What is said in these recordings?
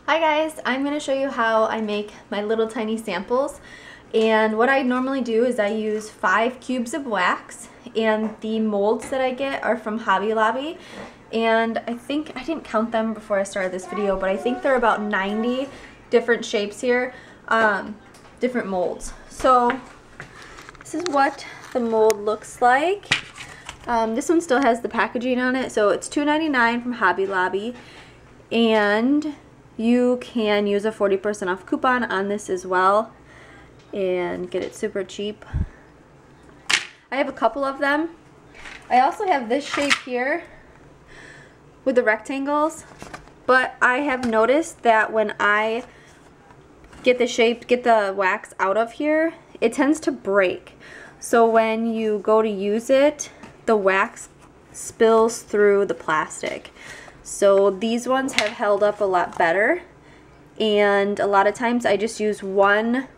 Hi guys, I'm going to show you how I make my little tiny samples. And what I normally do is I use 5 cubes of wax, and the molds that I get are from Hobby Lobby. And I think, I didn't count them before I started this video, but I think there are about 90 different shapes here, different molds. So this is what the mold looks like. This one still has the packaging on it, so it's $2.99 from Hobby Lobby. And you can use a 40% off coupon on this as well and get it super cheap. I have a couple of them. I also have this shape here with the rectangles, but I have noticed that when I get the wax out of here, it tends to break. So when you go to use it, the wax spills through the plastic. So these ones have held up a lot better, and a lot of times I just use one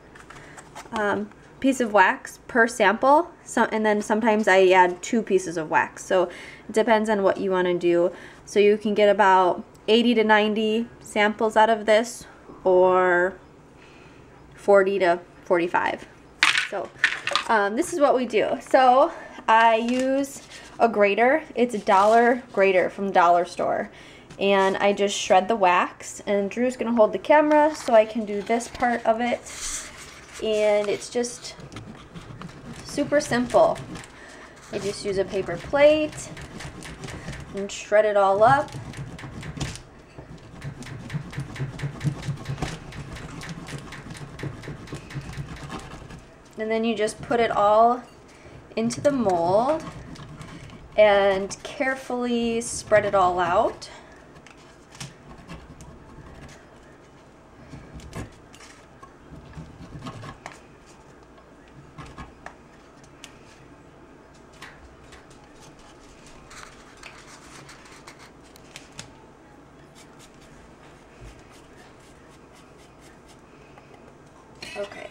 piece of wax per sample, and then sometimes I add 2 pieces of wax. So it depends on what you want to do. So you can get about 80 to 90 samples out of this, or 40 to 45. So this is what we do. So I use a grater. It's a $1 grater from the dollar store, and I just shred the wax, and Drew's gonna hold the camera so I can do this part of it. And it's just super simple. I just use a paper plate and shred it all up. And then you just put it all into the mold and carefully spread it all out. Okay.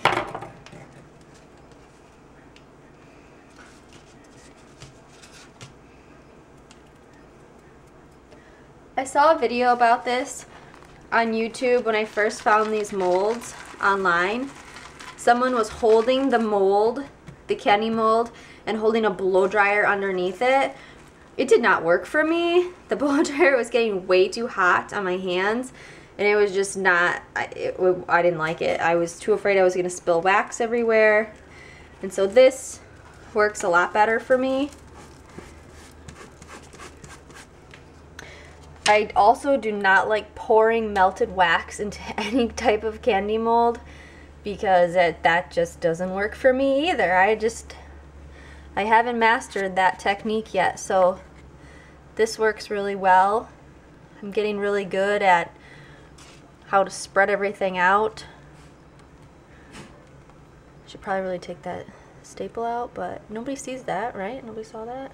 I saw a video about this on YouTube when I first found these molds online. Someone was holding the mold, the candy mold, and holding a blow dryer underneath it. It did not work for me. The blow dryer was getting way too hot on my hands, and it was just not, I didn't like it. I was too afraid I was going to spill wax everywhere. And so this works a lot better for me. I also do not like pouring melted wax into any type of candy mold, because that just doesn't work for me either. I haven't mastered that technique yet, so this works really well. I'm getting really good at how to spread everything out. Should probably really take that staple out, but nobody sees that, right? Nobody saw that?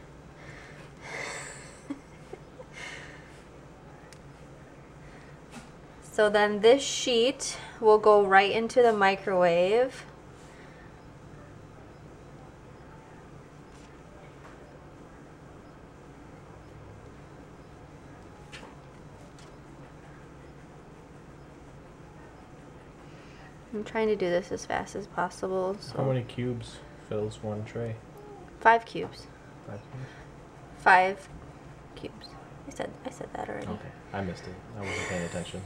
So then this sheet will go right into the microwave. I'm trying to do this as fast as possible. So how many cubes fills one tray? 5 cubes. 5 cubes? 5 cubes. I said that already. Okay, I missed it. I wasn't paying attention.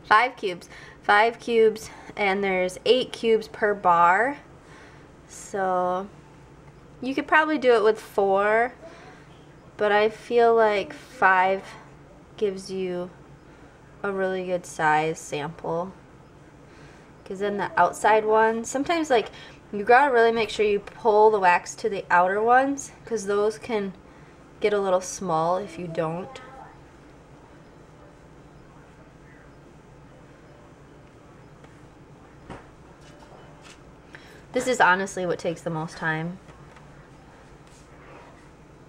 5 cubes. 5 cubes, and there's 8 cubes per bar. So you could probably do it with 4, but I feel like 5 gives you a really good size sample. Because then the outside one, sometimes like you gotta really make sure you pull the wax to the outer ones, because those can get a little small if you don't. This is honestly what takes the most time,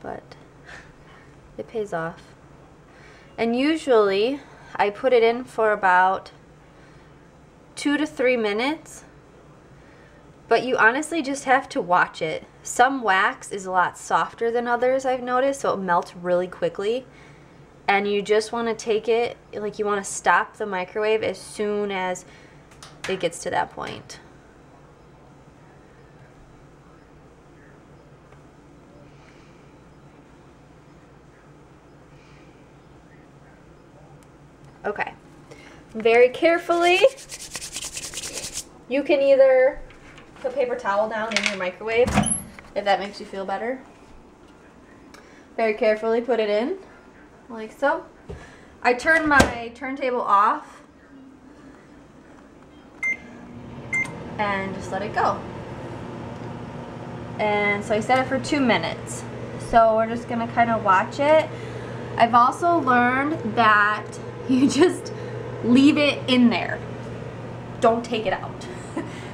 but it pays off. And usually I put it in for about 2 to 3 minutes, but you honestly just have to watch it. Some wax is a lot softer than others, I've noticed, so it melts really quickly. and you just want to take it, like you want to stop the microwave as soon as it gets to that point. Okay, very carefully, you can either put paper towel down in your microwave, if that makes you feel better. Very carefully put it in, like so. I turn my turntable off and just let it go. And so I set it for 2 minutes. So we're just gonna kind of watch it. I've also learned that you just leave it in there. Don't take it out.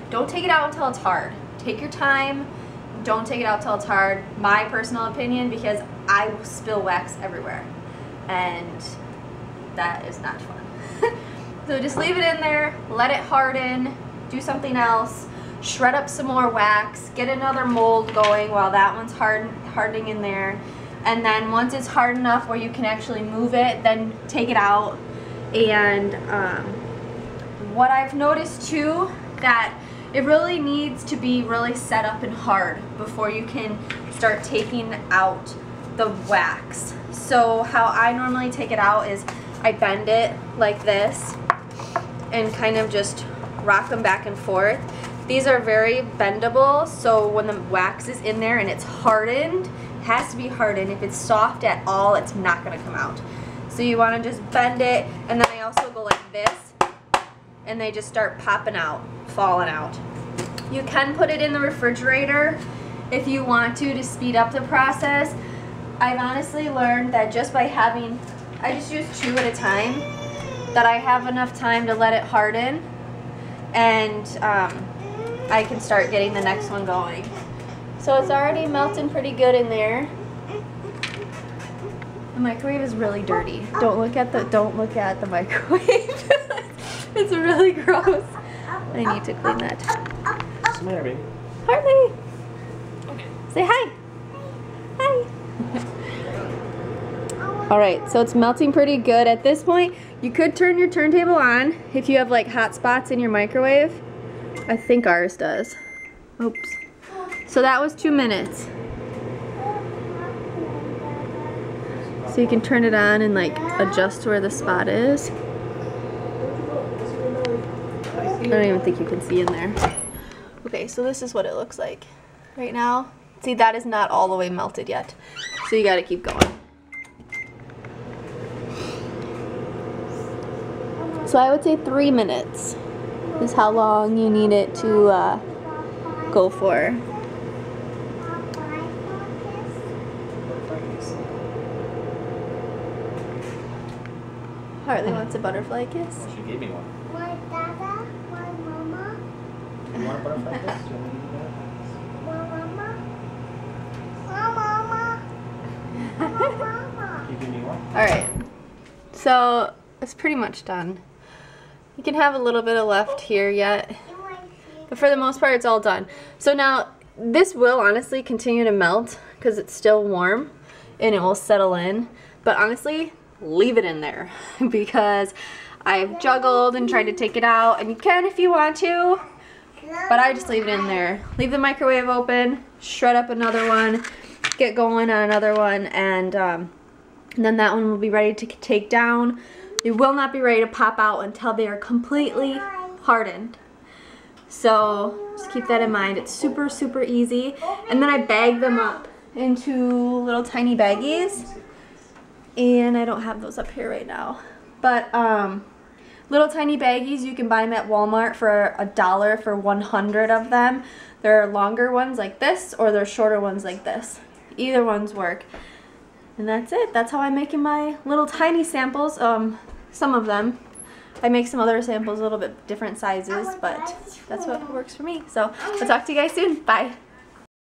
Don't take it out until it's hard. Take your time. Don't take it out till it's hard. My personal opinion, because I spill wax everywhere, and that is not fun. So just leave it in there, let it harden, do something else, shred up some more wax, get another mold going while that one's hardening in there, and then once it's hard enough where you can actually move it, then take it out. And what I've noticed too, that it really needs to be really set up and hard before you can start taking out the wax. So how I normally take it out is I bend it like this and kind of just rock them back and forth. These are very bendable, so when the wax is in there and it's hardened, it has to be hardened. If it's soft at all, it's not gonna come out. So you wanna just bend it, and then I also go like this, and they just start popping out, falling out. You can put it in the refrigerator if you want to speed up the process. I've honestly learned that just by having, I just use 2 at a time, that I have enough time to let it harden, and I can start getting the next one going. So it's already melting pretty good in there. The microwave is really dirty. Don't look at the microwave. It's really gross. I need to clean that. What's the matter, baby? Hartley! Okay. Say hi! Hi! Alright, so it's melting pretty good. At this point, you could turn your turntable on if you have like hot spots in your microwave. I think ours does. Oops. So that was 2 minutes. So you can turn it on and like adjust where the spot is. I don't even think you can see in there. Okay, so this is what it looks like right now. See, that is not all the way melted yet. So you gotta keep going. So I would say 3 minutes is how long you need it to go for. Hartley wants a butterfly kiss. She gave me one. My dada, my mama, You want a butterfly kiss? Do you want me to do my mama, my mama, my mama. that? You give me one? Alright, so it's pretty much done. You can have a little bit of left here yet, but for the most part it's all done. So now this will honestly continue to melt because it's still warm and it will settle in, but honestly leave it in there because I've juggled and tried to take it out, and you can if you want to, but I just leave it in there. Leave the microwave open, shred up another one, get going on another one, and then that one will be ready to take down. They will not be ready to pop out until they are completely hardened. So just keep that in mind. It's super, super easy. And then I bag them up into little tiny baggies. And I don't have those up here right now. But little tiny baggies, you can buy them at Walmart for $1 for 100 of them. There are longer ones like this, or there are shorter ones like this. Either ones work. And that's it. That's how I'm making my little tiny samples. Some of them. I make some other samples a little bit different sizes, but that's what works for me. So I'll talk to you guys soon. Bye.